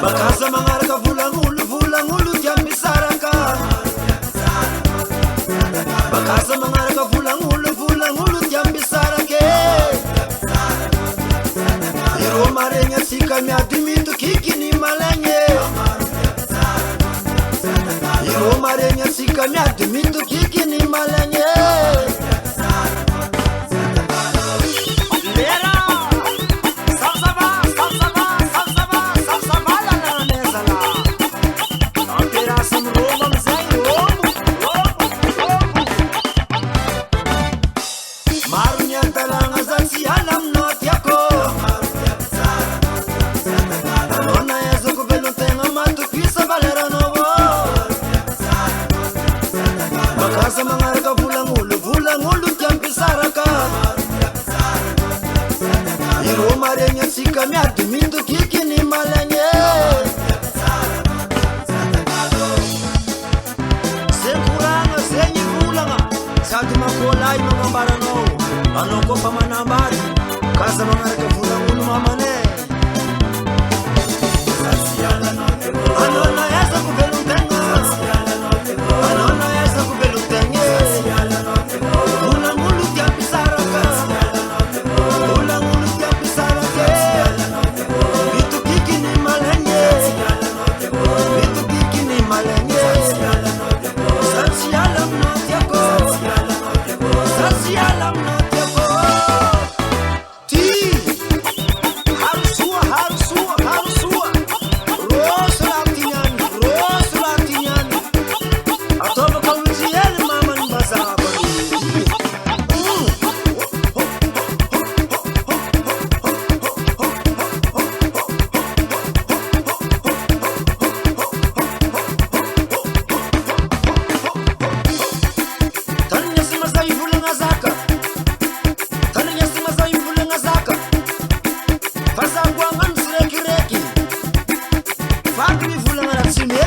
Bakaza mangaraka vulangulu tiambisaraka. Bakaza mangaraka vulangulu tiambisarake. Iro marenya sika miadimitu kikini malenge. Iro marenya sika miadimitu kikini malenge. Bakaza mangaraka vulangulu tiambisaraka. Iro marenya sika miadimitu kikini malenge. Sekuranga senyivulanga sati makolai mangambarano anoko pamanambari. Kaza mangaraka vulangulu mamane. Anona yasa kubelutenga. Anona yasa kubelutenga. Vulangulu tiambisaraka. Vulangulu tiambisaraka. Vitu kikini malenge. Vitu kikini malenge. Satsialam notiako. Satsialam notiako. Ti harusua. Roslatinyani. Atoba kawizieli mama nibazaba. Tanya sima za ivulanga zaka. Fasa kwanga msireki. Fakmi vulanga na tsime.